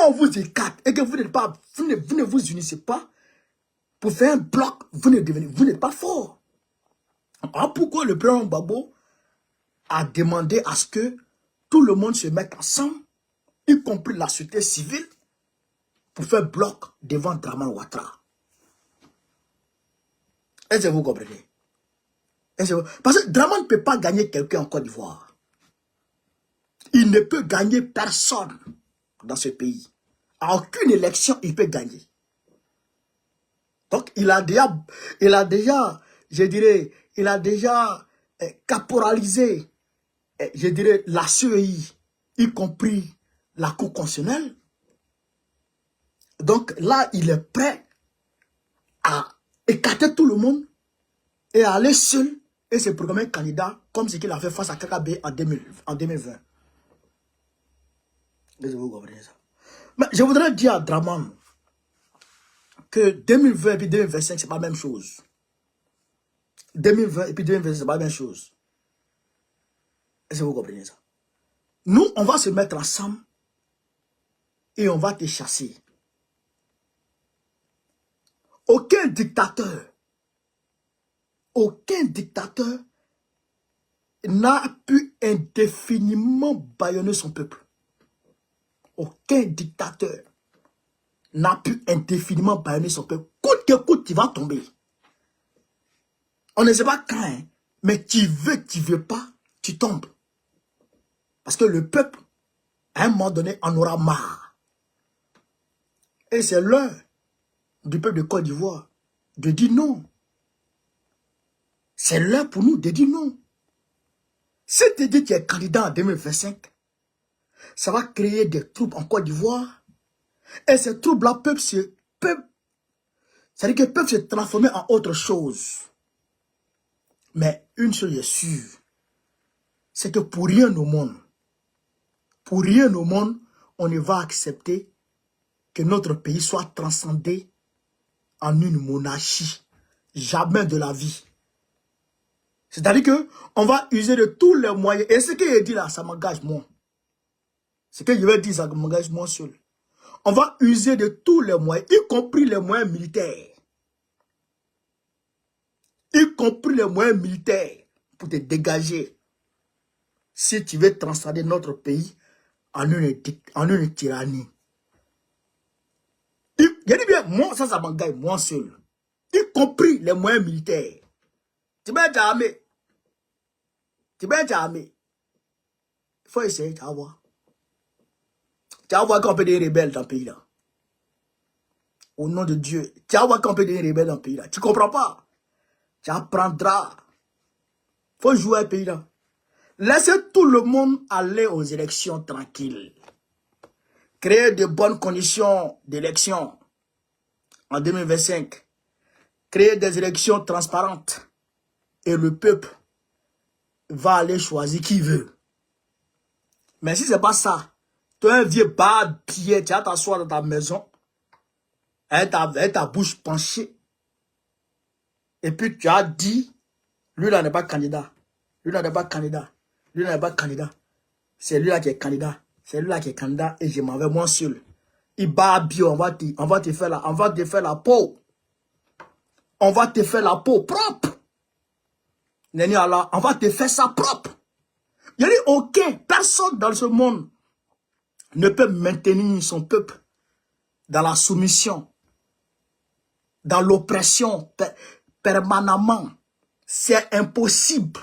quand on vous écarte et que vous ne vous unissez pas pour faire un bloc, vous n'êtes pas fort. Alors pourquoi le président Gbagbo a demandé à ce que tout le monde se mette ensemble, y compris la société civile, pour faire bloc devant Dramane Ouattara? Est-ce que vous comprenez? Parce que Dramane ne peut pas gagner quelqu'un en Côte d'Ivoire. Il ne peut gagner personne dans ce pays. À aucune élection, il peut gagner. Donc, il a déjà, je dirais, caporalisé, je dirais, la CEI, y compris la Cour constitutionnelle. Donc, là, il est prêt à écarter tout le monde et à aller seul et se programmer candidat comme ce qu'il a fait face à KKB en 2020. Vous comprenez ça? Mais je voudrais dire à Dramane que 2020 et puis 2025, c'est pas la même chose. 2020 et puis 2025, c'est pas la même chose. Est-ce que vous comprenez ça? Nous, on va se mettre ensemble et on va te chasser. Aucun dictateur n'a pu indéfiniment bâillonner son peuple. Aucun dictateur n'a pu indéfiniment bâillonner son peuple. Coûte que coûte, tu vas tomber. On ne sait pas quand, hein, mais tu veux pas, tu tombes. Parce que le peuple, à un moment donné, en aura marre. Et c'est l'heure du peuple de Côte d'Ivoire de dire non. C'est l'heure pour nous de dire non. Si tu dis que tu es candidat en 2025, ça va créer des troubles en Côte d'Ivoire. Et ces troubles-là peuvent se transformer en autre chose. Mais une chose est sûre, c'est que pour rien au monde, on ne va accepter que notre pays soit transcendé en une monarchie. Jamais de la vie. C'est-à-dire que on va user de tous les moyens. Et ce qu'il a dit là, ça m'engage moi. Ce que je vais dire, ça m'engage moi seul. On va user de tous les moyens, y compris les moyens militaires. Y compris les moyens militaires pour te dégager. Si tu veux transcender notre pays en une tyrannie. Je dis bien, moi, ça m'engage moi seul. Y compris les moyens militaires. Tu vas être armé. Il faut essayer, tu vas voir. Tu vas voir qu'on peut devenir rebelle dans le pays là. Au nom de Dieu. Tu vas voir qu'on peut devenir rebelle dans le pays là. Tu ne comprends pas. Tu apprendras. Il faut jouer à un pays là. Laissez tout le monde aller aux élections tranquilles. Créer de bonnes conditions d'élection en 2025. Créer des élections transparentes. Et le peuple va aller choisir qui veut. Mais si ce n'est pas ça, tu es un vieux barbier, tu vas t'asseoir dans ta maison, avec ta bouche penchée, et puis tu as dit, lui là n'est pas candidat, lui là n'est pas candidat, lui là n'est pas candidat, c'est lui là qui est candidat, c'est lui là qui est candidat, et je m'en vais moi seul. Il barbie, on va te faire la peau. On va te faire la peau propre. Neni Allah, on va te faire ça propre. Il n'y a aucun, personne dans ce monde ne peut maintenir son peuple dans la soumission, dans l'oppression permanemment. C'est impossible.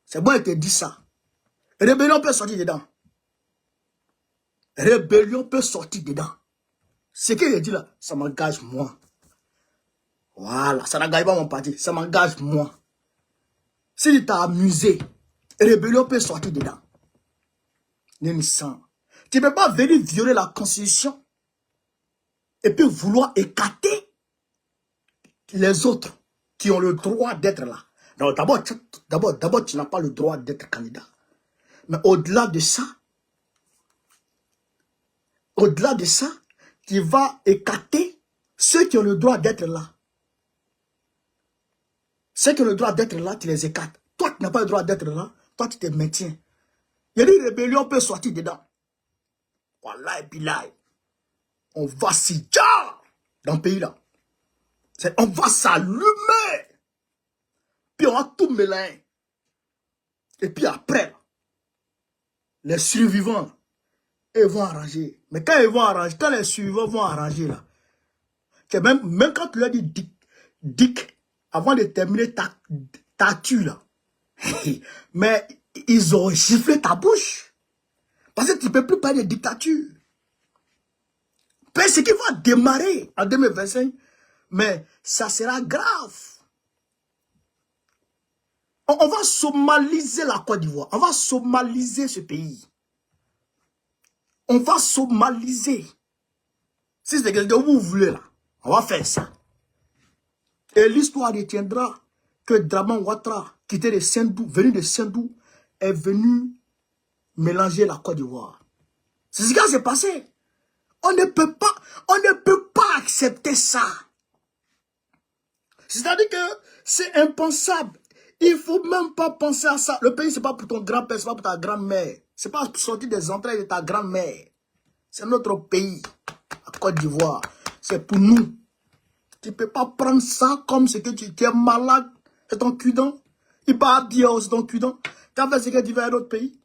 C'est bon, il te dit ça. Rébellion peut sortir dedans. Rébellion peut sortir dedans. Ce qu'il dit là, ça m'engage moi. Voilà, ça n'engage pas mon parti, ça m'engage moi. Si tu t'as amusé, rébellion peut sortir dedans. Tu ne peux pas venir violer la constitution et puis vouloir écarter les autres qui ont le droit d'être là. D'abord, tu n'as pas le droit d'être candidat. Mais au-delà de ça, tu vas écarter ceux qui ont le droit d'être là. Ceux qui ont le droit d'être là, tu les écartes. Toi, tu n'as pas le droit d'être là. Toi, tu te maintiens. Il y a une rébellion peut sortir dedans. Voilà, et puis là, on va s'y dans le pays là. On va s'allumer. Puis on va tout mélanger. Et puis après, les survivants, ils vont arranger. Mais quand ils vont arranger, quand les survivants vont arranger là, même quand tu leur dis dick, avant de terminer ta tue là, mais ils ont giflé ta bouche. Parce que tu ne peux plus parler de dictature. Ce qui va démarrer en 2025, mais ça sera grave. On va somaliser la Côte d'Ivoire. On va somaliser ce pays. On va somaliser. Si c'est quelque chose que vous voulez là, on va faire ça. Et l'histoire retiendra que Draman Ouattara, qui était venu de Sendou, est venu mélanger la Côte d'Ivoire. C'est ce qui s'est passé. On ne peut pas accepter ça. C'est-à-dire que c'est impensable. Il ne faut même pas penser à ça. Le pays, ce n'est pas pour ton grand-père, ce n'est pas pour ta grand-mère. Ce n'est pas pour sortir des entrailles de ta grand-mère. C'est notre pays, la Côte d'Ivoire. C'est pour nous. Tu ne peux pas prendre ça comme ce que tu es malade. C'est ton cudon. Il va dire, c'est ton cudon. Tu as fait ce que tu veux à un autre pays.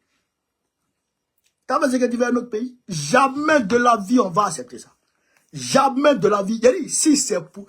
Tu as fait ce que tu veux à un autre pays. Jamais de la vie, on va accepter ça. Jamais de la vie. Si c'est pour...